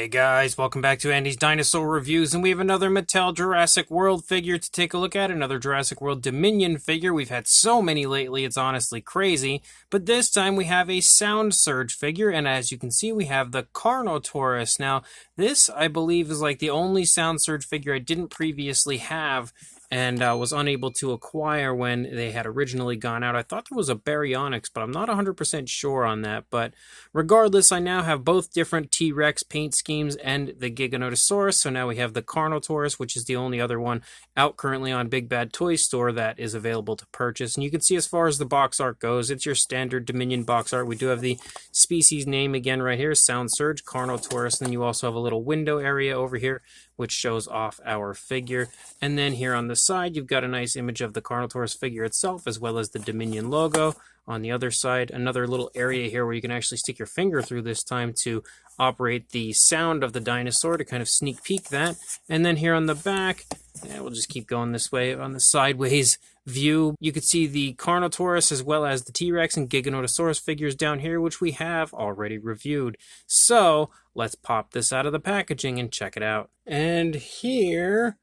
Hey guys, welcome back to Andy's Dinosaur Reviews, and we have another Mattel Jurassic World figure to take a look at, another Jurassic World Dominion figure. We've had so many lately, it's honestly crazy, but this time we have a Sound Surge figure, and as you can see, we have the Carnotaurus. Now, this, I believe, is like the only Sound Surge figure I didn't previously have, and was unable to acquire when they had originally gone out. I thought there was a Baryonyx, but I'm not 100% sure on that. But regardless, I now have both different T-Rex paint schemes and the Giganotosaurus. So now we have the Carnotaurus, which is the only other one out currently on Big Bad Toy Store that is available to purchase. And you can see as far as the box art goes, it's your standard Dominion box art. We do have the species name again right here, Sound Surge, Carnotaurus. Then you also have a little window area over here, which shows off our figure. And then here on the side, you've got a nice image of the Carnotaurus figure itself, as well as the Dominion logo. On the other side, another little area here where you can actually stick your finger through this time to operate the sound of the dinosaur, to kind of sneak peek that. And then here on the back, we'll just keep going this way, on the sideways view, you can see the Carnotaurus as well as the T-Rex and Giganotosaurus figures down here, which we have already reviewed. So let's pop this out of the packaging and check it out. And here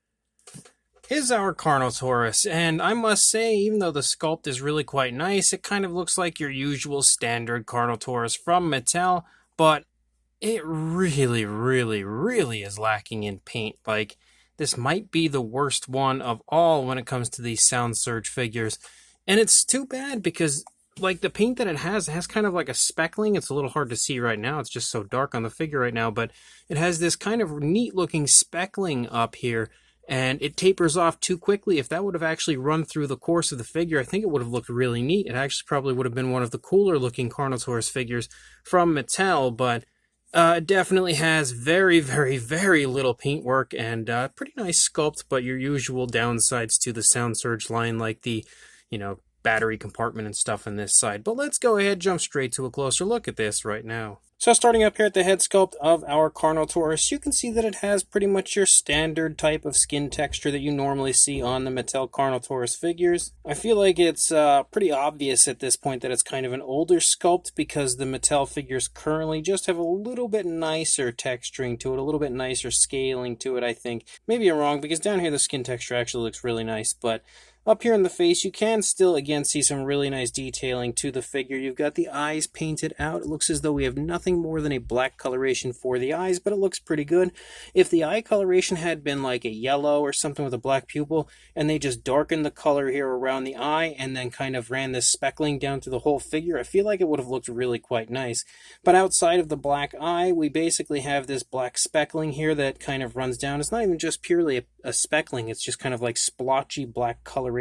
is our Carnotaurus, and I must say, even though the sculpt is really quite nice, it kind of looks like your usual standard Carnotaurus from Mattel, but it really, really, really is lacking in paint. Like, this might be the worst one of all when it comes to these Sound Surge figures. And it's too bad because, like, the paint that it has kind of like a speckling. It's a little hard to see right now. It's just so dark on the figure right now. But it has this kind of neat-looking speckling up here. And it tapers off too quickly. If that would have actually run through the course of the figure, I think it would have looked really neat. It actually probably would have been one of the cooler-looking Carnotaurus figures from Mattel, but it definitely has very, very, very little paintwork and pretty nice sculpt, but your usual downsides to the Sound Surge line, like the, battery compartment and stuff on this side. But let's go ahead, jump straight to a closer look at this right now. So starting up here at the head sculpt of our Carnotaurus, you can see that it has pretty much your standard type of skin texture that you normally see on the Mattel Carnotaurus figures. I feel like it's pretty obvious at this point that it's kind of an older sculpt because the Mattel figures currently just have a little bit nicer texturing to it, a little bit nicer scaling to it, I think. Maybe I'm wrong because down here the skin texture actually looks really nice, but up here in the face, you can still, again, see some really nice detailing to the figure. You've got the eyes painted out. It looks as though we have nothing more than a black coloration for the eyes, but it looks pretty good. If the eye coloration had been like a yellow or something with a black pupil, and they just darkened the color here around the eye and then kind of ran this speckling down through the whole figure, I feel like it would have looked really quite nice. But outside of the black eye, we basically have this black speckling here that kind of runs down. It's not even just purely a speckling, it's just kind of like splotchy black coloration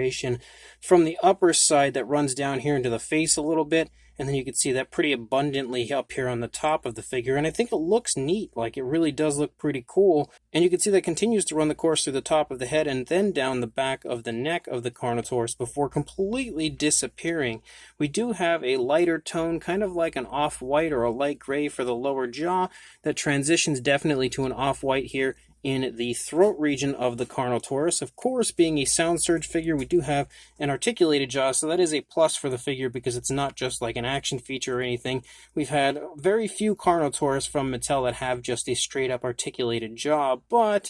from the upper side that runs down here into the face a little bit, and then you can see that pretty abundantly up here on the top of the figure, and I think it looks neat. Like, it really does look pretty cool, and you can see that continues to run the course through the top of the head and then down the back of the neck of the Carnotaurus before completely disappearing. We do have a lighter tone, kind of like an off-white or a light gray for the lower jaw, that transitions definitely to an off-white here in the throat region of the Carnotaurus. Of course, being a Sound Surge figure, we do have an articulated jaw, so that is a plus for the figure because it's not just like an action feature or anything. We've had very few Carnotaurus from Mattel that have just a straight-up articulated jaw, but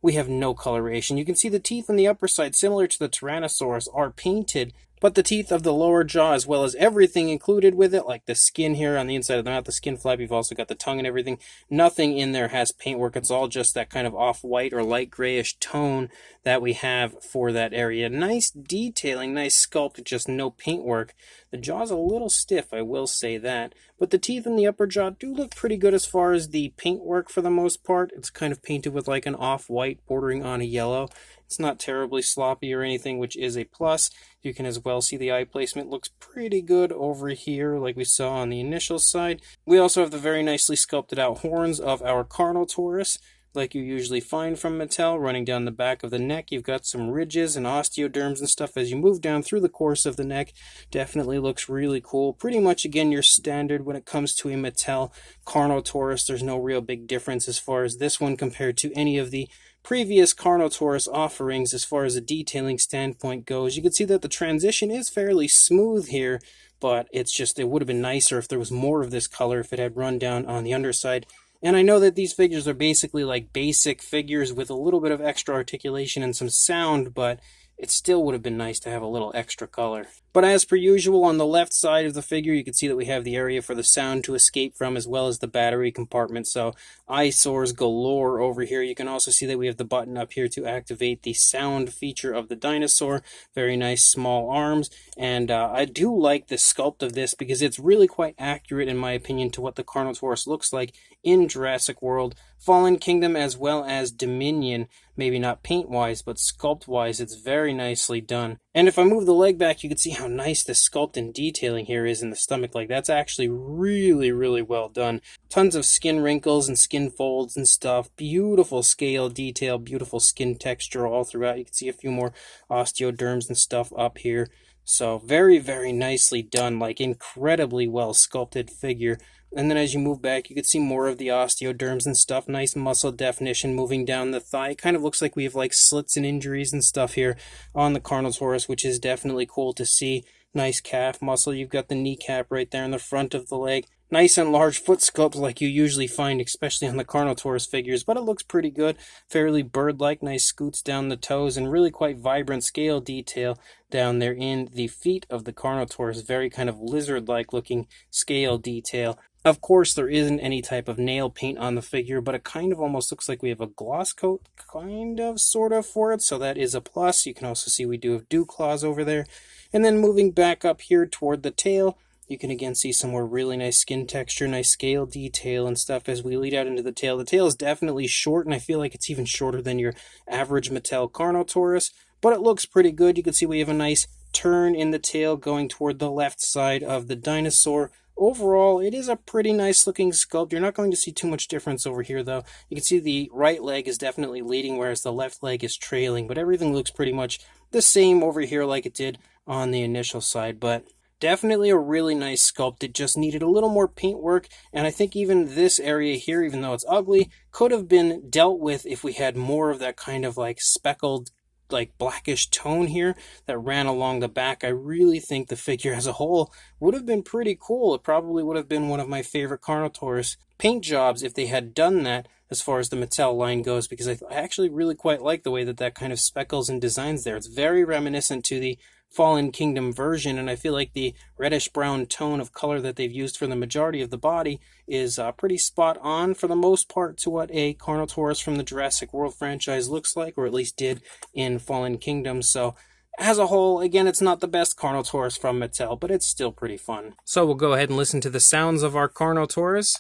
we have no coloration. You can see the teeth on the upper side, similar to the Tyrannosaurus, are painted, but the teeth of the lower jaw, as well as everything included with it, like the skin here on the inside of the mouth, the skin flap, you've also got the tongue and everything, nothing in there has paintwork. It's all just that kind of off-white or light grayish tone that we have for that area. Nice detailing, nice sculpt, just no paintwork. The jaw's a little stiff, I will say that, but the teeth in the upper jaw do look pretty good as far as the paintwork for the most part. It's kind of painted with like an off-white bordering on a yellow. It's not terribly sloppy or anything, which is a plus. You can as well see the eye placement looks pretty good over here, like we saw on the initial side. We also have the very nicely sculpted out horns of our Carnotaurus, like you usually find from Mattel, running down the back of the neck. You've got some ridges and osteoderms and stuff as you move down through the course of the neck. Definitely looks really cool. Pretty much, again, your standard when it comes to a Mattel Carnotaurus. There's no real big difference as far as this one compared to any of the previous Carnotaurus offerings as far as a detailing standpoint goes. You can see that the transition is fairly smooth here, but it's just, it would have been nicer if there was more of this color, if it had run down on the underside And I know that these figures are basically like basic figures with a little bit of extra articulation and some sound, but it still would have been nice to have a little extra color. But as per usual, on the left side of the figure, you can see that we have the area for the sound to escape from, as well as the battery compartment. So eyesores galore over here. You can also see that we have the button up here to activate the sound feature of the dinosaur. Very nice small arms. And I do like the sculpt of this because it's really quite accurate, in my opinion, to what the Carnotaurus looks like in Jurassic World, Fallen Kingdom, as well as Dominion. Maybe not paint-wise, but sculpt-wise, it's very nicely done. And if I move the leg back, you can see how nice the sculpt and detailing here is in the stomach. Like, that's actually really, really well done. Tons of skin wrinkles and skin folds and stuff. Beautiful scale detail, beautiful skin texture all throughout. You can see a few more osteoderms and stuff up here. So very, very nicely done, like incredibly well sculpted figure. And then as you move back, you can see more of the osteoderms and stuff. Nice muscle definition moving down the thigh. It kind of looks like we have like slits and injuries and stuff here on the Carnotaurus, which is definitely cool to see. Nice calf muscle. You've got the kneecap right there in the front of the leg. Nice and large foot sculpt like you usually find, especially on the Carnotaurus figures, but it looks pretty good. Fairly bird-like, nice scoots down the toes, and really quite vibrant scale detail down there in the feet of the Carnotaurus. Very kind of lizard-like looking scale detail. Of course, there isn't any type of nail paint on the figure, but it kind of almost looks like we have a gloss coat, kind of, sort of, for it, so that is a plus. You can also see we do have dew claws over there. And then moving back up here toward the tail, you can again see some more really nice skin texture, nice scale detail and stuff as we lead out into the tail. The tail is definitely short, and I feel like it's even shorter than your average Mattel Carnotaurus, but it looks pretty good. You can see we have a nice turn in the tail going toward the left side of the dinosaur. Overall, it is a pretty nice looking sculpt. You're not going to see too much difference over here, though. You can see the right leg is definitely leading, whereas the left leg is trailing, but everything looks pretty much the same over here like it did on the initial side. But definitely a really nice sculpt. It just needed a little more paintwork, and I think even this area here, even though it's ugly, could have been dealt with if we had more of that kind of like speckled, like blackish tone here that ran along the back. I really think the figure as a whole would have been pretty cool. It probably would have been one of my favorite Carnotaurus paint jobs if they had done that as far as the Mattel line goes, because I actually really quite like the way that that kind of speckles and designs there. It's very reminiscent to the Fallen Kingdom version, and I feel like the reddish-brown tone of color that they've used for the majority of the body is pretty spot on for the most part to what a Carnotaurus from the Jurassic World franchise looks like, or at least did in Fallen Kingdom. So as a whole, again, it's not the best Carnotaurus from Mattel, but it's still pretty fun. So we'll go ahead and listen to the sounds of our Carnotaurus.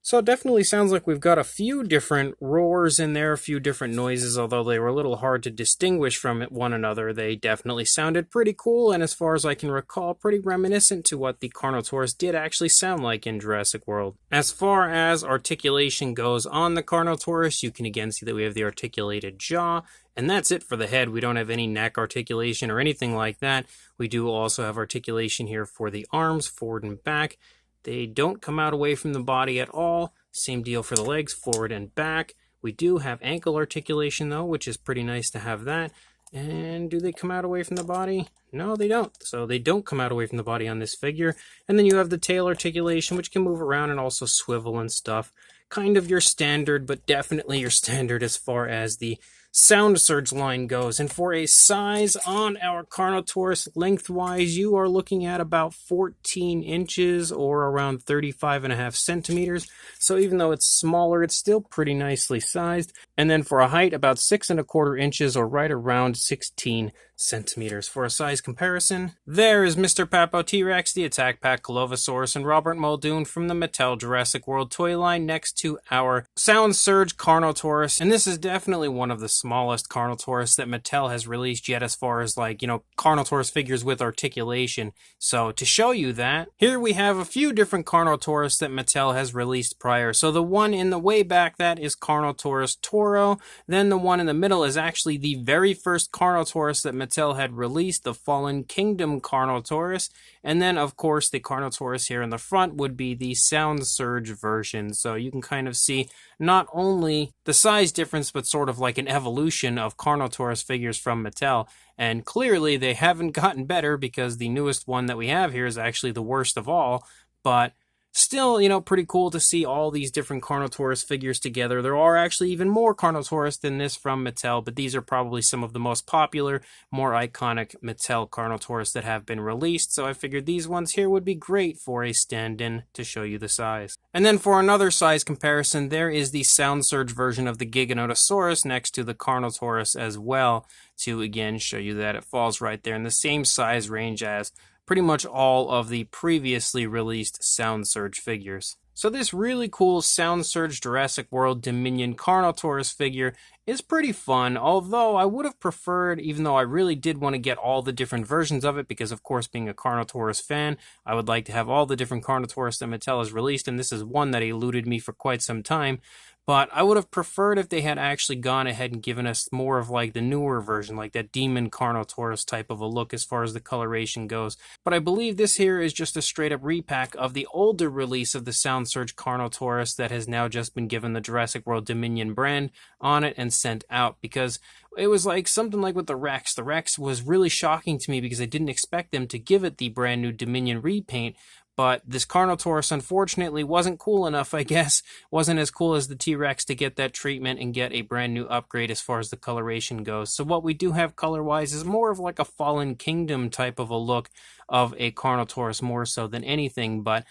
So it definitely sounds like we've got a few different roars in there, a few different noises, although they were a little hard to distinguish from one another. They definitely sounded pretty cool, and as far as I can recall, pretty reminiscent to what the Carnotaurus did actually sound like in Jurassic World. As far as articulation goes on the Carnotaurus, you can again see that we have the articulated jaw, and that's it for the head. We don't have any neck articulation or anything like that. We do also have articulation here for the arms, forward and back. They don't come out away from the body at all. Same deal for the legs, forward and back. We do have ankle articulation, though, which is pretty nice to have that. And do they come out away from the body? No, they don't. So they don't come out away from the body on this figure. And then you have the tail articulation, which can move around and also swivel and stuff. Kind of your standard, but definitely your standard as far as the sound surge line goes. And for a size on our Carnotaurus lengthwise, you are looking at about 14 inches or around 35.5 centimeters. So even though it's smaller, it's still pretty nicely sized. And then for a height, about 6.25 inches or right around 16 centimeters. For a size comparison, there is Mr. Papo T-Rex, the Attack Pack Colovosaurus, and Robert Muldoon from the Mattel Jurassic World toy line next to our Sound Surge Carnotaurus. And this is definitely one of the smallest Carnotaurus that Mattel has released yet as far as like, Carnotaurus figures with articulation. So to show you that, here we have a few different Carnotaurus that Mattel has released prior. So the one in the way back, that is Carnotaurus Toro. Then the one in the middle is actually the very first Carnotaurus that Mattel had released, the Fallen Kingdom Carnotaurus. And then, of course, the Carnotaurus here in the front would be the Sound Surge version. So you can kind of see not only the size difference, but sort of like an evolution of Carnotaurus figures from Mattel. And clearly they haven't gotten better, because the newest one that we have here is actually the worst of all. But still, pretty cool to see all these different Carnotaurus figures together. There are actually even more Carnotaurus than this from Mattel, but these are probably some of the most popular, more iconic Mattel Carnotaurus that have been released, so I figured these ones here would be great for a stand-in to show you the size. And then for another size comparison, there is the Sound Surge version of the Giganotosaurus next to the Carnotaurus as well, to again show you that it falls right there in the same size range as pretty much all of the previously released Sound Surge figures. So this really cool Sound Surge Jurassic World Dominion Carnotaurus figure is pretty fun, although I would have preferred, even though I really did want to get all the different versions of it, because of course being a Carnotaurus fan, I would like to have all the different Carnotaurus that Mattel has released, and this is one that eluded me for quite some time. But I would have preferred if they had actually gone ahead and given us more of like the newer version, like that Demon Carnotaurus type of a look as far as the coloration goes. But I believe this here is just a straight up repack of the older release of the Sound Surge Carnotaurus that has now just been given the Jurassic World Dominion brand on it and sent out, because it was like something like with the Rex. The Rex was really shocking to me because I didn't expect them to give it the brand new Dominion repaint. But this Carnotaurus, unfortunately, wasn't cool enough, I guess. Wasn't as cool as the T-Rex to get that treatment and get a brand new upgrade as far as the coloration goes. So what we do have color-wise is more of like a Fallen Kingdom type of a look of a Carnotaurus, more so than anything. But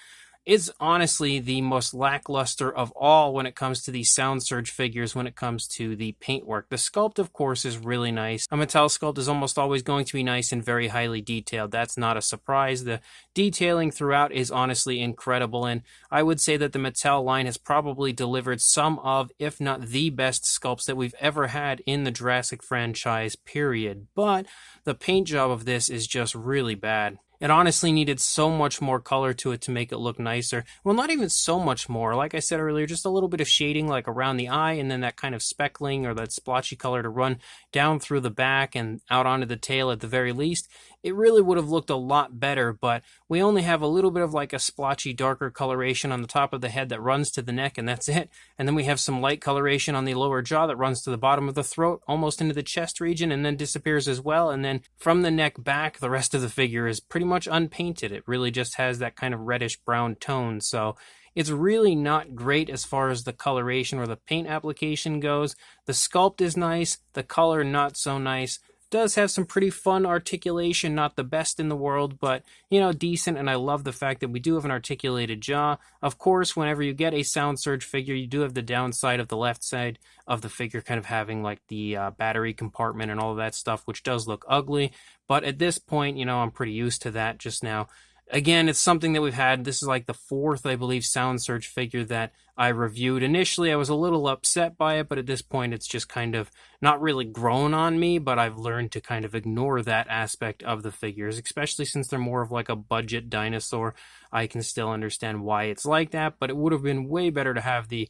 it's honestly the most lackluster of all when it comes to these Sound Surge figures, when it comes to the paintwork. The sculpt, of course, is really nice. A Mattel sculpt is almost always going to be nice and very highly detailed. That's not a surprise. The detailing throughout is honestly incredible, and I would say that the Mattel line has probably delivered some of, if not the best sculpts that we've ever had in the Jurassic franchise, period. But the paint job of this is just really bad. It honestly needed so much more color to it to make it look nicer. Well, not even so much more. Like I said earlier, just a little bit of shading like around the eye, and then that kind of speckling or that splotchy color to run down through the back and out onto the tail at the very least. It really would have looked a lot better, but we only have a little bit of like a splotchy, darker coloration on the top of the head that runs to the neck, and that's it. And then we have some light coloration on the lower jaw that runs to the bottom of the throat, almost into the chest region, and then disappears as well. And then from the neck back, the rest of the figure is pretty much unpainted. It really just has that kind of reddish brown tone. So it's really not great as far as the coloration or the paint application goes. The sculpt is nice, the color not so nice. Does have some pretty fun articulation, not the best in the world, but, decent, and I love the fact that we do have an articulated jaw. Of course, whenever you get a Sound Surge figure, you do have the downside of the left side of the figure kind of having like the battery compartment and all of that stuff, which does look ugly, but at this point, I'm pretty used to that just now. Again, it's something that we've had. This is like the fourth, I believe, Sound Surge figure that I reviewed. Initially, I was a little upset by it, but at this point, it's just kind of not really grown on me, but I've learned to kind of ignore that aspect of the figures, especially since they're more of like a budget dinosaur. I can still understand why it's like that, but it would have been way better to have the,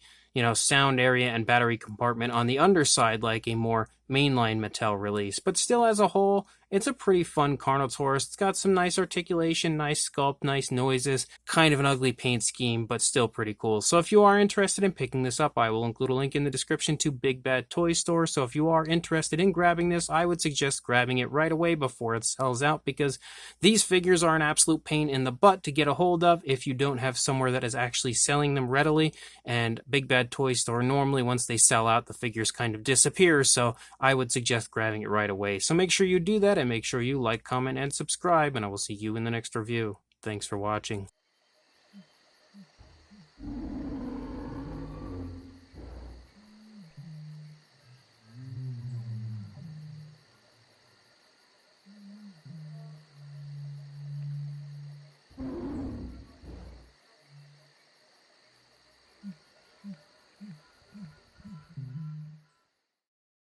sound area and battery compartment on the underside like a more mainline Mattel release. But still, as a whole, it's a pretty fun Carnotaurus. It's got some nice articulation, nice sculpt, nice noises, kind of an ugly paint scheme, but still pretty cool. So if you are interested in picking this up, I will include a link in the description to Big Bad Toy Store. So if you are interested in grabbing this, I would suggest grabbing it right away before it sells out, because these figures are an absolute pain in the butt to get a hold of if you don't have somewhere that is actually selling them readily. And Big Bad Toy Store, normally once they sell out, the figures kind of disappear. So I would suggest grabbing it right away. So make sure you do that, and make sure you like, comment, and subscribe, and I will see you in the next review. Thanks for watching.